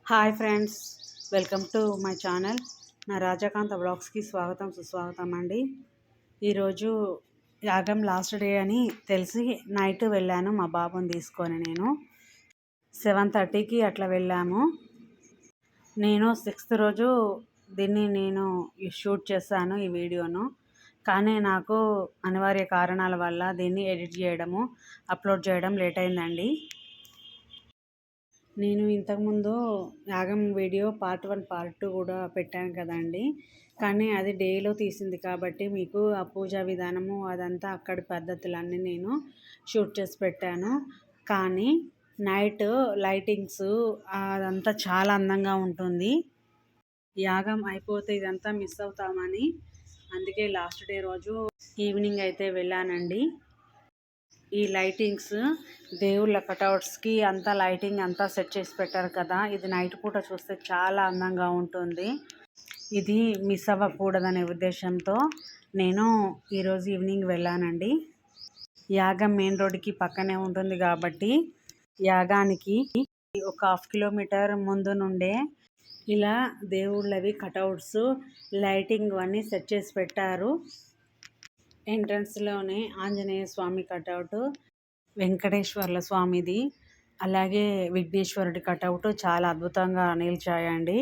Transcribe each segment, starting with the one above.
Hi friends, welcome to my channel. నా రాజాకాంత బ్లాగ్స్కి స్వాగతం సుస్వాగతం అండి. ఈరోజు యాగం లాస్ట్ డే అని తెలిసి నైట్ వెళ్ళాను మా బాబుని తీసుకొని. నేను 7:30కి అట్లా వెళ్ళాము. నేను 6th రోజు దీన్ని షూట్ చేశాను ఈ వీడియోను. కానీ నాకు అనివార్య కారణాల వల్ల దీన్ని ఎడిట్ చేయడము అప్లోడ్ చేయడం లేట్ అయిందండి. నేను ఇంతకుముందు యాగం వీడియో పార్ట్ 1 పార్ట్ 2 కూడా పెట్టాను కదండి. కానీ అది డేలో తీసింది కాబట్టి మీకు ఆ పూజా విధానము అదంతా అక్కడి పద్ధతులన్నీ నేను షూట్ చేసి పెట్టాను. కానీ నైట్ లైటింగ్స్ అదంతా చాలా అందంగా ఉంటుంది. యాగం అయిపోతే ఇదంతా మిస్ అవుతామని అందుకే లాస్ట్ డే రోజు ఈవినింగ్ అయితే వెళ్ళానండి. ఈ లైటింగ్స్ దేవుళ్ళ కటౌట్స్కి అంతా లైటింగ్ అంతా సెట్ చేసి పెట్టారు కదా. ఇది నైట్ పూట చూస్తే చాలా అందంగా ఉంటుంది. ఇది మిస్ అవ్వకూడదనే ఉద్దేశంతో నేను ఈరోజు ఈవినింగ్ వెళ్ళానండి. యాగం మెయిన్ రోడ్డుకి పక్కనే ఉంటుంది కాబట్టి యాగానికి ఒక 1/2 కిలోమీటర్ ముందు నుండే ఇలా దేవుళ్ళవి కటౌట్స్ లైటింగ్ అన్నీ సెట్ చేసి పెట్టారు. ఎంట్రన్స్లోనే ఆంజనేయ స్వామి కటౌట్, వెంకటేశ్వర్ల స్వామిది, అలాగే విఘ్నేశ్వరుడి కటౌట్ చాలా అద్భుతంగా నిలిచాయండి.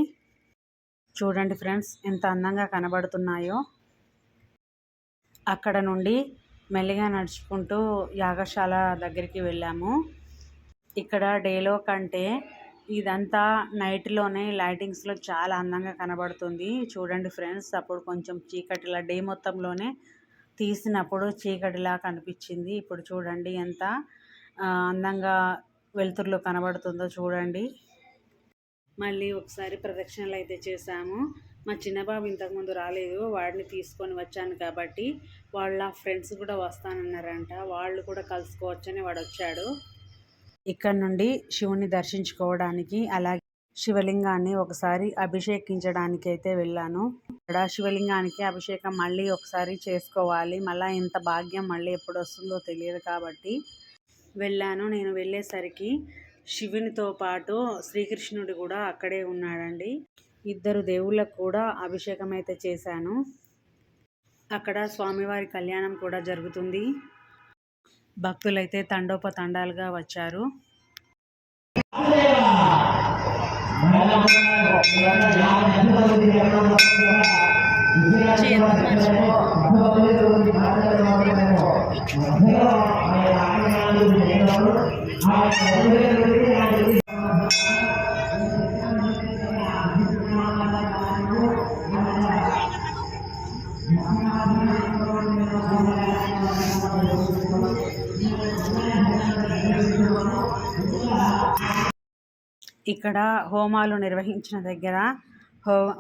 చూడండి ఫ్రెండ్స్, ఎంత అందంగా కనబడుతున్నాయో. అక్కడ నుండి మెల్లిగా నడుచుకుంటూ యాగశాల దగ్గరికి వెళ్ళాము. ఇక్కడ డేలో కంటే ఇదంతా నైట్లోనే లైటింగ్స్లో చాలా అందంగా కనబడుతుంది. చూడండి ఫ్రెండ్స్, అప్పుడు కొంచెం చీకటిలా డే మొత్తంలోనే తీసినప్పుడు చీకటిలా కనిపించింది. ఇప్పుడు చూడండి ఎంత అందంగా వెలుతురులో కనబడుతుందో చూడండి. మళ్ళీ ఒకసారి ప్రదక్షిణలు అయితే చేశాము. మా చిన్నబాబు ఇంతకుముందు రాలేదు, వాడిని తీసుకొని వచ్చాను కాబట్టి వాళ్ళ ఫ్రెండ్స్ కూడా వస్తానన్నారంట. వాళ్ళు కూడా కలుసుకోవచ్చని వాడు వచ్చాడు. ఇక్కడ నుండి శివుని దర్శించుకోవడానికి అలాగే శివలింగాన్ని ఒకసారి అభిషేకించడానికి అయితే వెళ్ళాను. ఇక్కడ శివలింగానికి అభిషేకం మళ్ళీ ఒకసారి చేసుకోవాలి. మళ్ళీ ఇంత భాగ్యం మళ్ళీ ఎప్పుడు వస్తుందో తెలియదు కాబట్టి వెళ్ళాను. నేను వెళ్ళేసరికి శివునితో పాటు శ్రీకృష్ణుడు కూడా అక్కడే ఉన్నాడండి. ఇద్దరు దేవుళ్ళకు కూడా అభిషేకం అయితే చేశాను. అక్కడ స్వామివారి కళ్యాణం కూడా జరుగుతుంది. భక్తులైతే తండోపతండాలుగా వచ్చారు. ఇక్కడ హోమాలు నిర్వహించిన దగ్గర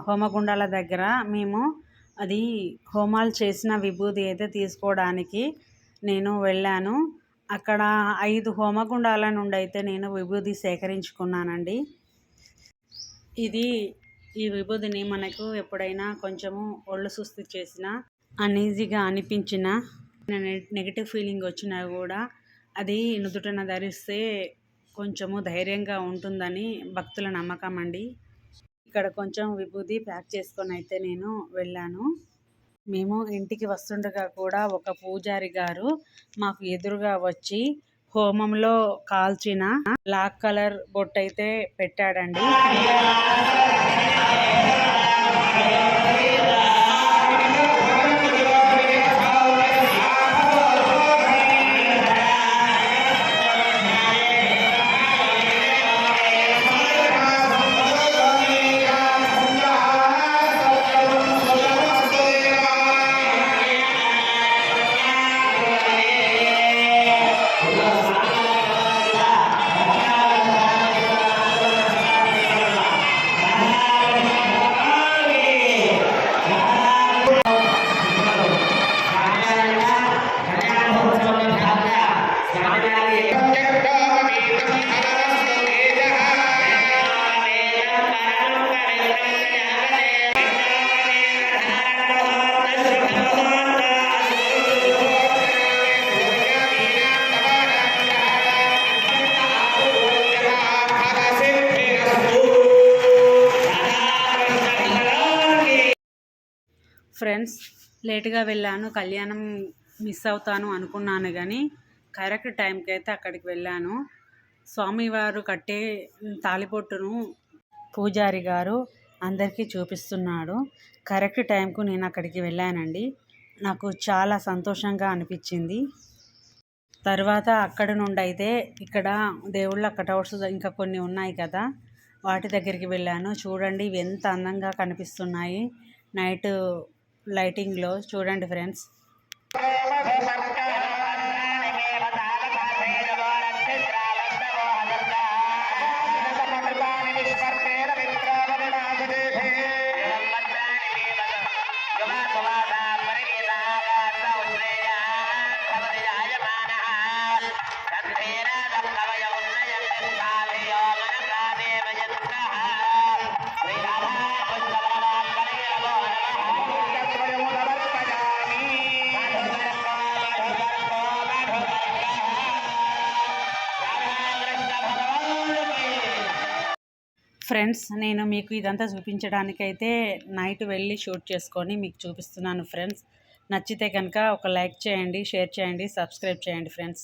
హోమగుండాల దగ్గర మేము అది హోమాలు చేసిన విభూది అయితే తీసుకోవడానికి నేను వెళ్ళాను. అక్కడ 5 హోమగుండాల నుండి అయితే నేను విభూది సేకరించుకున్నానండి. ఈ విభూదిని మనకు ఎప్పుడైనా కొంచెము ఒళ్ళు సుస్థి చేసినా అన్ఈజీగా అనిపించినా నెగిటివ్ ఫీలింగ్ వచ్చినా కూడా అది నుదుటన ధరిస్తే కొంచెము ధైర్యంగా ఉంటుందని భక్తుల నమ్మకం అండి. ఇక్కడ కొంచెం విభూది ప్యాక్ చేసుకొని అయితే నేను వెళ్ళాను. మేము ఇంటికి వస్తుండగా కూడా ఒక పూజారి గారు మాకు ఎదురుగా వచ్చి హోమంలో కాల్చిన బ్లాక్ కలర్ బొట్టు అయితే పెట్టాడండి. ఫ్రెండ్స్ లేట్గా వెళ్ళాను, కళ్యాణం మిస్ అవుతాను అనుకున్నాను కానీ కరెక్ట్ టైంకి అయితే అక్కడికి వెళ్ళాను. స్వామివారు కట్టే తాళిబొట్టును పూజారి గారు అందరికీ చూపిస్తున్నాడు. కరెక్ట్ టైంకు నేను అక్కడికి వెళ్ళానండి. నాకు చాలా సంతోషంగా అనిపించింది. తర్వాత అక్కడ నుండి అయితే ఇక్కడ దేవుళ్ళ కటౌట్స్ ఇంకా కొన్ని ఉన్నాయి కదా, వాటి దగ్గరికి వెళ్ళాను. చూడండి ఇవి ఎంత అందంగా కనిపిస్తున్నాయి నైట్ లైటింగ్లో. చూడండి ఫ్రెండ్స్. ఫ్రెండ్స్ నేను మీకు ఇదంతా చూపించడానికైతే నైట్ వెళ్ళి షూట్ చేసుకొని మీకు చూపిస్తున్నాను ఫ్రెండ్స్. నచ్చితే కనుక ఒక లైక్ చేయండి, షేర్ చేయండి, సబ్స్క్రైబ్ చేయండి ఫ్రెండ్స్.